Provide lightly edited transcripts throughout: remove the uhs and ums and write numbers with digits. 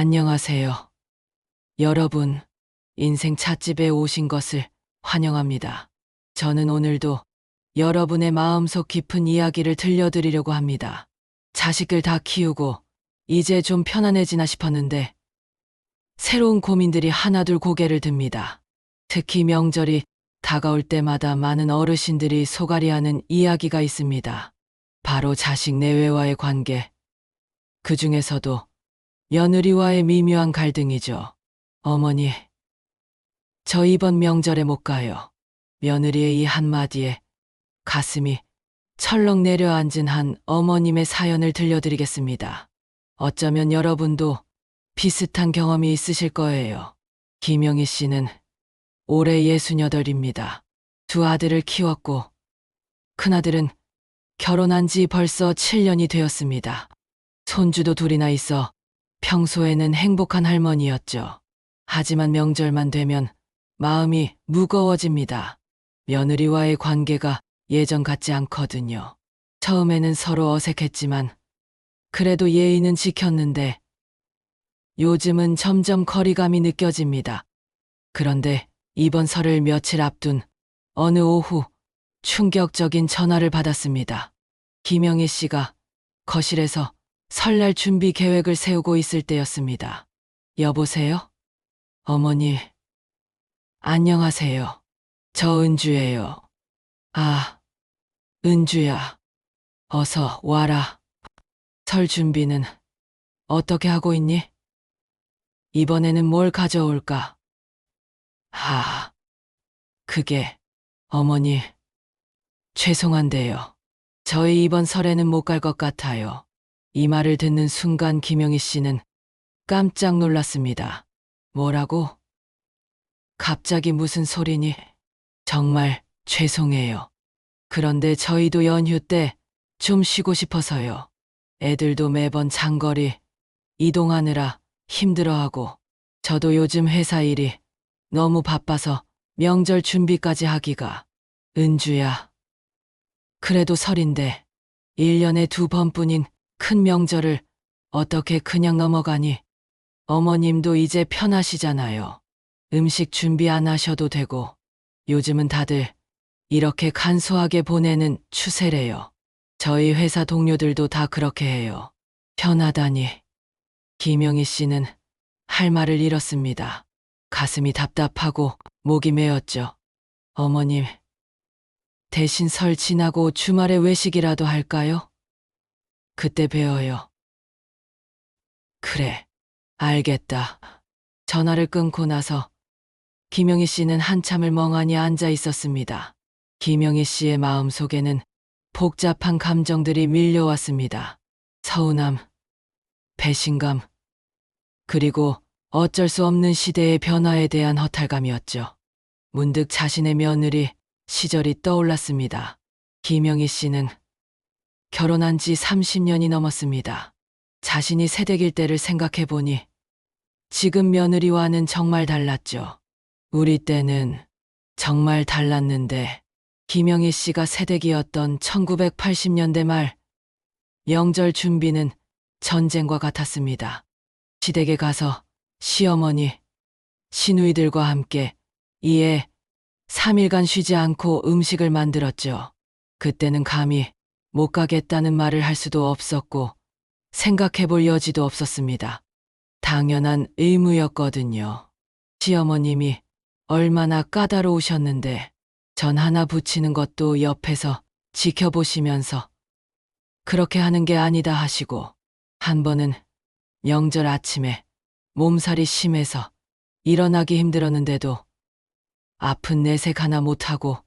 안녕하세요. 여러분, 인생 찻집에 오신 것을 환영합니다. 저는 오늘도 여러분의 마음속 깊은 이야기를 들려드리려고 합니다. 자식들 다 키우고 이제 좀 편안해지나 싶었는데 새로운 고민들이 하나둘 고개를 듭니다. 특히 명절이 다가올 때마다 많은 어르신들이 소갈이하는 이야기가 있습니다. 바로 자식 내외와의 관계, 그 중에서도 며느리와의 미묘한 갈등이죠. 어머니, 저 이번 명절에 못 가요. 며느리의 이 한마디에 가슴이 철렁 내려앉은 한 어머님의 사연을 들려드리겠습니다. 어쩌면 여러분도 비슷한 경험이 있으실 거예요. 김영희 씨는 올해 68입니다. 두 아들을 키웠고 큰아들은 결혼한 지 벌써 7년이 되었습니다. 손주도 둘이나 있어 평소에는 행복한 할머니였죠. 하지만 명절만 되면 마음이 무거워집니다. 며느리와의 관계가 예전 같지 않거든요. 처음에는 서로 어색했지만 그래도 예의는 지켰는데 요즘은 점점 거리감이 느껴집니다. 그런데 이번 설을 며칠 앞둔 어느 오후 충격적인 전화를 받았습니다. 김영희 씨가 거실에서 설날 준비 계획을 세우고 있을 때였습니다. 여보세요? 어머니, 안녕하세요. 저 은주예요. 아, 은주야. 어서 와라. 설 준비는 어떻게 하고 있니? 이번에는 뭘 가져올까? 아, 그게, 어머니, 죄송한데요. 저희 이번 설에는 못 갈 것 같아요. 이 말을 듣는 순간 김영희 씨는 깜짝 놀랐습니다. 뭐라고? 갑자기 무슨 소리니? 정말 죄송해요. 그런데 저희도 연휴 때 좀 쉬고 싶어서요. 애들도 매번 장거리 이동하느라 힘들어하고 저도 요즘 회사 일이 너무 바빠서 명절 준비까지 하기가. 은주야, 그래도 설인데 1년에 2번뿐인 큰 명절을 어떻게 그냥 넘어가니? 어머님도 이제 편하시잖아요. 음식 준비 안 하셔도 되고 요즘은 다들 이렇게 간소하게 보내는 추세래요. 저희 회사 동료들도 다 그렇게 해요. 편하다니. 김영희 씨는 할 말을 잃었습니다. 가슴이 답답하고 목이 메었죠. 어머님, 대신 설 지나고 주말에 외식이라도 할까요? 그때 뵈어요. 그래, 알겠다. 전화를 끊고 나서 김영희 씨는 한참을 멍하니 앉아 있었습니다. 김영희 씨의 마음속에는 복잡한 감정들이 밀려왔습니다. 서운함, 배신감, 그리고 어쩔 수 없는 시대의 변화에 대한 허탈감이었죠. 문득 자신의 며느리 시절이 떠올랐습니다. 김영희 씨는 결혼한 지 30년이 넘었습니다. 자신이 새댁일 때를 생각해보니 지금 며느리와는 정말 달랐죠. 우리 때는 정말 달랐는데 김영희 씨가 새댁이었던 1980년대 말 명절 준비는 전쟁과 같았습니다. 시댁에 가서 시어머니, 시누이들과 함께 이에 3일간 쉬지 않고 음식을 만들었죠. 그때는 감히 못 가겠다는 말을 할 수도 없었고 생각해볼 여지도 없었습니다. 당연한 의무였거든요. 시어머님이 얼마나 까다로우셨는데 전 하나 부치는 것도 옆에서 지켜보시면서 그렇게 하는 게 아니다 하시고 한 번은 명절 아침에 몸살이 심해서 일어나기 힘들었는데도 아픈 내색 하나 못하고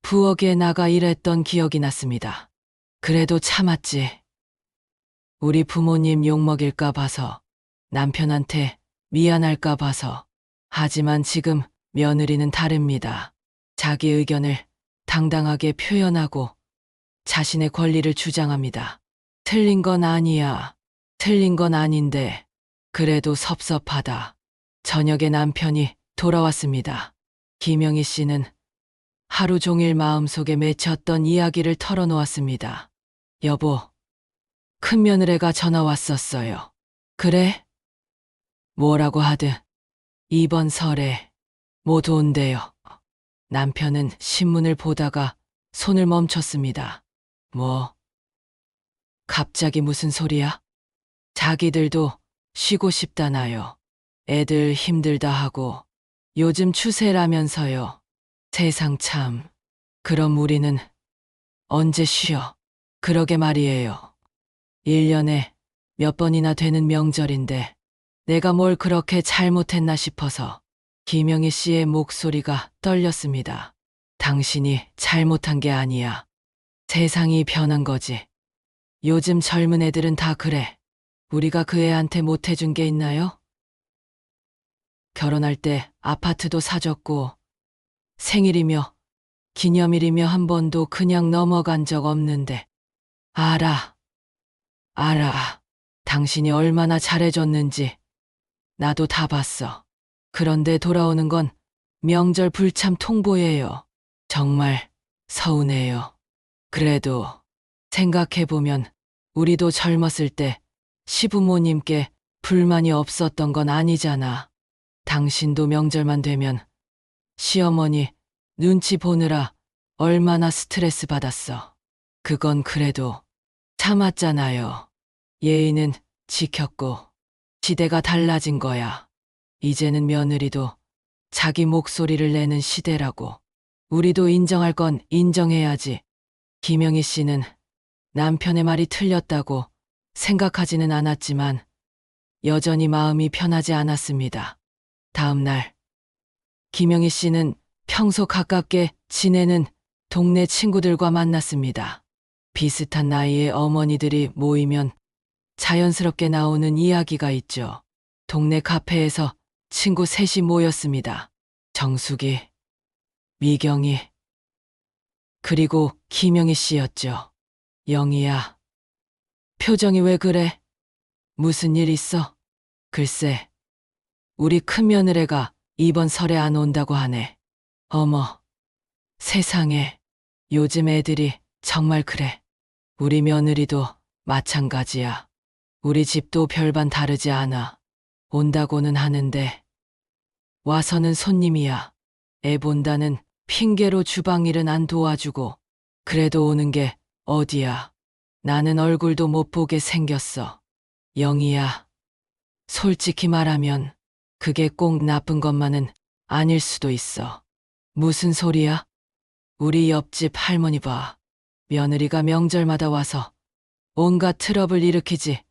부엌에 나가 일했던 기억이 났습니다. 그래도 참았지. 우리 부모님 욕먹일까 봐서, 남편한테 미안할까 봐서. 하지만 지금 며느리는 다릅니다. 자기 의견을 당당하게 표현하고 자신의 권리를 주장합니다. 틀린 건 아니야. 틀린 건 아닌데 그래도 섭섭하다. 저녁에 남편이 돌아왔습니다. 김영희 씨는 하루 종일 마음속에 맺혔던 이야기를 털어놓았습니다. 여보, 큰며느리가 전화 왔었어요. 그래? 뭐라고 하든 이번 설에 못 온대요. 남편은 신문을 보다가 손을 멈췄습니다. 뭐, 갑자기 무슨 소리야? 자기들도 쉬고 싶다나요. 애들 힘들다 하고 요즘 추세라면서요. 세상 참. 그럼 우리는 언제 쉬어? 그러게 말이에요. 1년에 몇 번이나 되는 명절인데 내가 뭘 그렇게 잘못했나 싶어서 김영희 씨의 목소리가 떨렸습니다. 당신이 잘못한 게 아니야. 세상이 변한 거지. 요즘 젊은 애들은 다 그래. 우리가 그 애한테 못해준 게 있나요? 결혼할 때 아파트도 사줬고 생일이며 기념일이며 한 번도 그냥 넘어간 적 없는데. 알아. 당신이 얼마나 잘해줬는지 나도 다 봤어. 그런데 돌아오는 건 명절 불참 통보예요. 정말 서운해요. 그래도 생각해보면 우리도 젊었을 때 시부모님께 불만이 없었던 건 아니잖아. 당신도 명절만 되면 시어머니 눈치 보느라 얼마나 스트레스 받았어. 그건 그래도 참았잖아요. 예의는 지켰고 시대가 달라진 거야. 이제는 며느리도 자기 목소리를 내는 시대라고. 우리도 인정할 건 인정해야지. 김영희 씨는 남편의 말이 틀렸다고 생각하지는 않았지만 여전히 마음이 편하지 않았습니다. 다음 날 김영희 씨는 평소 가깝게 지내는 동네 친구들과 만났습니다. 비슷한 나이의 어머니들이 모이면 자연스럽게 나오는 이야기가 있죠. 동네 카페에서 친구 셋이 모였습니다. 정숙이, 미경이, 그리고 김영희 씨였죠. 영희야, 표정이 왜 그래? 무슨 일 있어? 글쎄, 우리 큰며느리가 이번 설에 안 온다고 하네. 어머, 세상에, 요즘 애들이 정말 그래. 우리 며느리도 마찬가지야. 우리 집도 별반 다르지 않아. 온다고는 하는데 와서는 손님이야. 애 본다는 핑계로 주방 일은 안 도와주고 그래도 오는 게 어디야. 나는 얼굴도 못 보게 생겼어. 영희야, 솔직히 말하면 그게 꼭 나쁜 것만은 아닐 수도 있어. 무슨 소리야? 우리 옆집 할머니 봐. 며느리가 명절마다 와서 온갖 트러블 일으키지.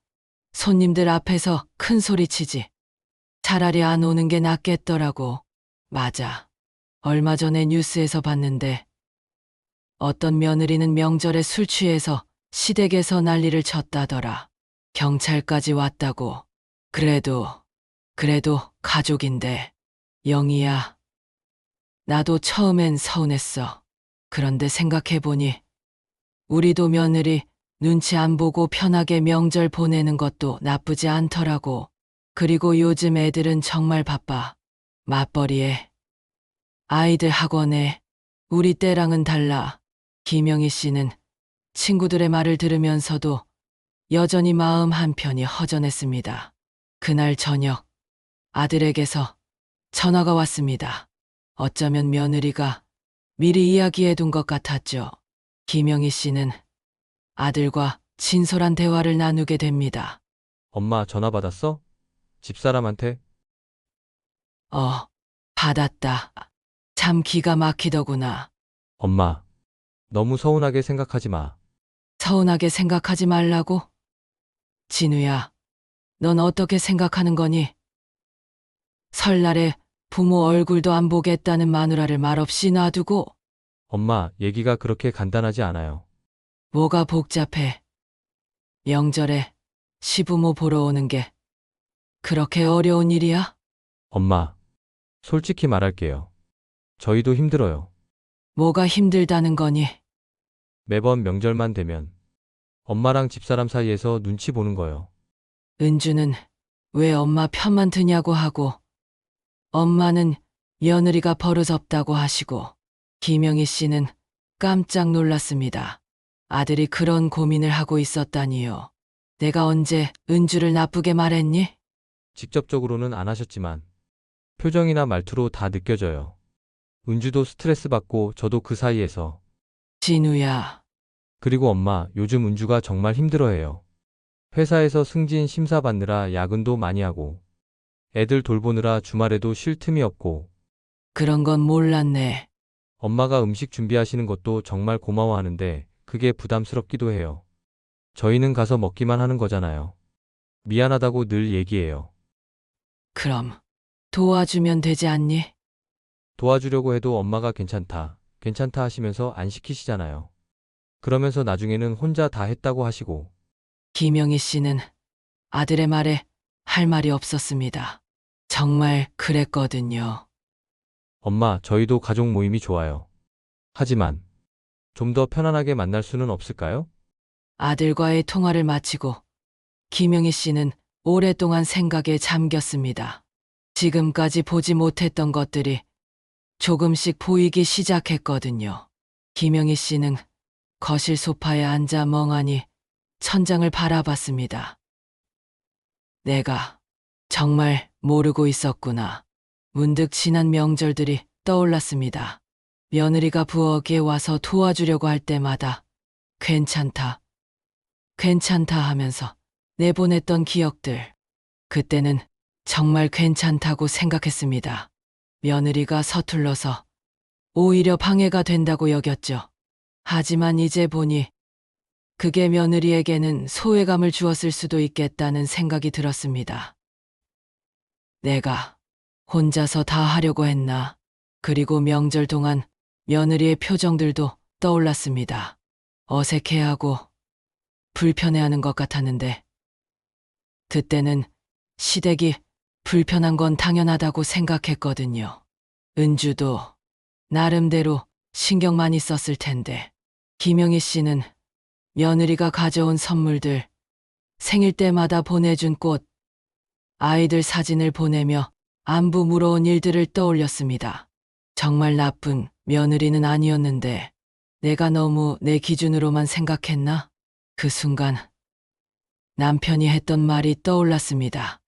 손님들 앞에서 큰 소리 치지. 차라리 안 오는 게 낫겠더라고. 맞아. 얼마 전에 뉴스에서 봤는데 어떤 며느리는 명절에 술 취해서 시댁에서 난리를 쳤다더라. 경찰까지 왔다고. 그래도 가족인데. 영희야, 나도 처음엔 서운했어. 그런데 생각해보니 우리도 며느리 눈치 안 보고 편하게 명절 보내는 것도 나쁘지 않더라고. 그리고 요즘 애들은 정말 바빠. 맞벌이에, 아이들 학원에, 우리 때랑은 달라. 김영희 씨는 친구들의 말을 들으면서도 여전히 마음 한편이 허전했습니다. 그날 저녁 아들에게서 전화가 왔습니다. 어쩌면 며느리가 미리 이야기해둔 것 같았죠. 김영희 씨는 아들과 진솔한 대화를 나누게 됩니다. 엄마 전화 받았어? 집사람한테? 받았다. 참 기가 막히더구나. 엄마, 너무 서운하게 생각하지 마. 서운하게 생각하지 말라고? 진우야, 넌 어떻게 생각하는 거니? 설날에 부모 얼굴도 안 보겠다는 마누라를 말없이 놔두고 엄마, 얘기가 그렇게 간단하지 않아요. 뭐가 복잡해. 명절에 시부모 보러 오는 게 그렇게 어려운 일이야? 엄마, 솔직히 말할게요. 저희도 힘들어요. 뭐가 힘들다는 거니? 매번 명절만 되면 엄마랑 집사람 사이에서 눈치 보는 거요. 은주는 왜 엄마 편만 드냐고 하고 엄마는 며느리가 버릇없다고 하시고 김영희 씨는 깜짝 놀랐습니다. 아들이 그런 고민을 하고 있었다니요. 내가 언제 은주를 나쁘게 말했니? 직접적으로는 안 하셨지만 표정이나 말투로 다 느껴져요. 은주도 스트레스 받고 저도 그 사이에서. 진우야, 그리고 엄마, 요즘 은주가 정말 힘들어해요. 회사에서 승진 심사 받느라 야근도 많이 하고 애들 돌보느라 주말에도 쉴 틈이 없고 그런 건 몰랐네. 엄마가 음식 준비하시는 것도 정말 고마워하는데 그게 부담스럽기도 해요. 저희는 가서 먹기만 하는 거잖아요. 미안하다고 늘 얘기해요. 그럼 도와주면 되지 않니? 도와주려고 해도 엄마가 괜찮다, 괜찮다 하시면서 안 시키시잖아요. 그러면서 나중에는 혼자 다 했다고 하시고. 김영희 씨는 아들의 말에 할 말이 없었습니다. 정말 그랬거든요. 엄마, 저희도 가족 모임이 좋아요. 하지만 좀 더 편안하게 만날 수는 없을까요? 아들과의 통화를 마치고 김영희 씨는 오랫동안 생각에 잠겼습니다. 지금까지 보지 못했던 것들이 조금씩 보이기 시작했거든요. 김영희 씨는 거실 소파에 앉아 멍하니 천장을 바라봤습니다. 내가 정말 모르고 있었구나. 문득 지난 명절들이 떠올랐습니다. 며느리가 부엌에 와서 도와주려고 할 때마다 괜찮다, 괜찮다 하면서 내보냈던 기억들. 그때는 정말 괜찮다고 생각했습니다. 며느리가 서툴러서 오히려 방해가 된다고 여겼죠. 하지만 이제 보니 그게 며느리에게는 소외감을 주었을 수도 있겠다는 생각이 들었습니다. 내가 혼자서 다 하려고 했나. 그리고 명절 동안 며느리의 표정들도 떠올랐습니다. 어색해하고 불편해하는 것 같았는데 그때는 시댁이 불편한 건 당연하다고 생각했거든요. 은주도 나름대로 신경 많이 썼을 텐데 김영희 씨는 며느리가 가져온 선물들, 생일 때마다 보내준 꽃, 아이들 사진을 보내며 안부 물어온 일들을 떠올렸습니다. 정말 나쁜 며느리는 아니었는데 내가 너무 내 기준으로만 생각했나? 그 순간 남편이 했던 말이 떠올랐습니다.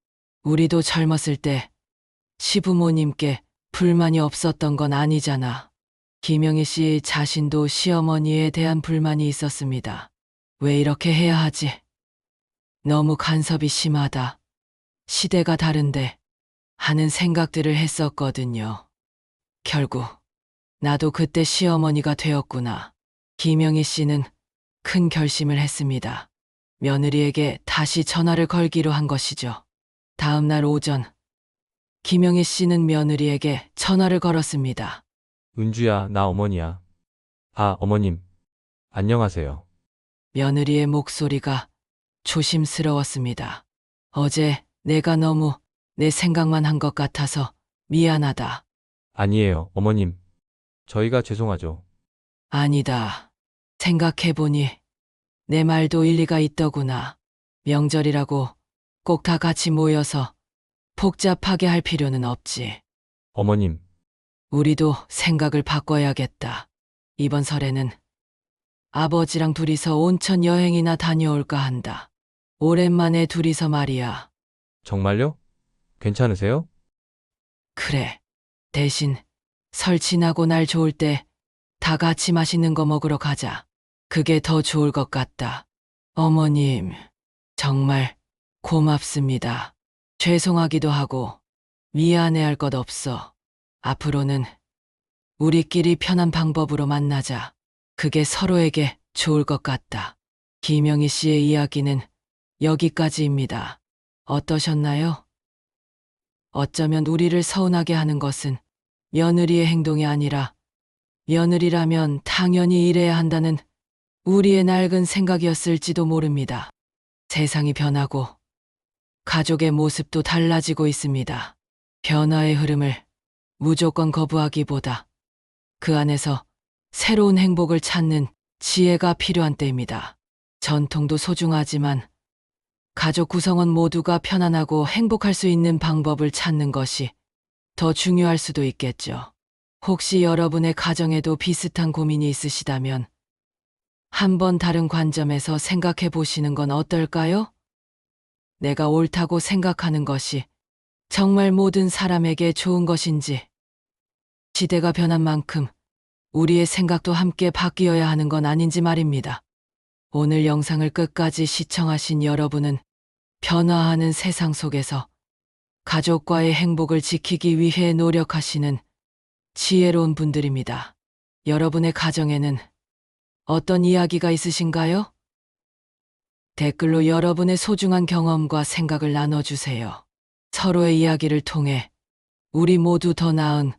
우리도 젊었을 때 시부모님께 불만이 없었던 건 아니잖아. 김영희 씨 자신도 시어머니에 대한 불만이 있었습니다. 왜 이렇게 해야 하지? 너무 간섭이 심하다. 시대가 다른데 하는 생각들을 했었거든요. 결국 나도 그때 시어머니가 되었구나. 김영희 씨는 큰 결심을 했습니다. 며느리에게 다시 전화를 걸기로 한 것이죠. 다음 날 오전, 김영희 씨는 며느리에게 전화를 걸었습니다. 은주야, 나 어머니야. 아, 어머님. 안녕하세요. 며느리의 목소리가 조심스러웠습니다. 어제 내가 너무 내 생각만 한 것 같아서 미안하다. 아니에요, 어머님. 저희가 죄송하죠. 아니다. 생각해보니 내 말도 일리가 있더구나. 명절이라고 꼭 다 같이 모여서 복잡하게 할 필요는 없지. 어머님, 우리도 생각을 바꿔야겠다. 이번 설에는 아버지랑 둘이서 온천 여행이나 다녀올까 한다. 오랜만에 둘이서 말이야. 정말요? 괜찮으세요? 그래. 대신 설 지나고 날 좋을 때 다 같이 맛있는 거 먹으러 가자. 그게 더 좋을 것 같다. 어머님, 정말 고맙습니다. 죄송하기도 하고 미안해할 것 없어. 앞으로는 우리끼리 편한 방법으로 만나자. 그게 서로에게 좋을 것 같다. 김영희 씨의 이야기는 여기까지입니다. 어떠셨나요? 어쩌면 우리를 서운하게 하는 것은 며느리의 행동이 아니라 며느리라면 당연히 이래야 한다는 우리의 낡은 생각이었을지도 모릅니다. 세상이 변하고 가족의 모습도 달라지고 있습니다. 변화의 흐름을 무조건 거부하기보다 그 안에서 새로운 행복을 찾는 지혜가 필요한 때입니다. 전통도 소중하지만 가족 구성원 모두가 편안하고 행복할 수 있는 방법을 찾는 것이 더 중요할 수도 있겠죠. 혹시 여러분의 가정에도 비슷한 고민이 있으시다면 한번 다른 관점에서 생각해 보시는 건 어떨까요? 내가 옳다고 생각하는 것이 정말 모든 사람에게 좋은 것인지. 시대가 변한 만큼 우리의 생각도 함께 바뀌어야 하는 건 아닌지 말입니다. 오늘 영상을 끝까지 시청하신 여러분은 변화하는 세상 속에서 가족과의 행복을 지키기 위해 노력하시는 지혜로운 분들입니다. 여러분의 가정에는 어떤 이야기가 있으신가요? 댓글로 여러분의 소중한 경험과 생각을 나눠주세요. 서로의 이야기를 통해 우리 모두 더 나은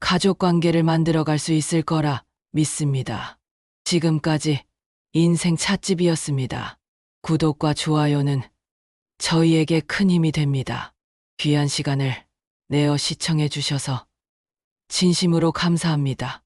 가족 관계를 만들어갈 수 있을 거라 믿습니다. 지금까지 인생 찻집이었습니다. 구독과 좋아요는 저희에게 큰 힘이 됩니다. 귀한 시간을 내어 시청해 주셔서 진심으로 감사합니다.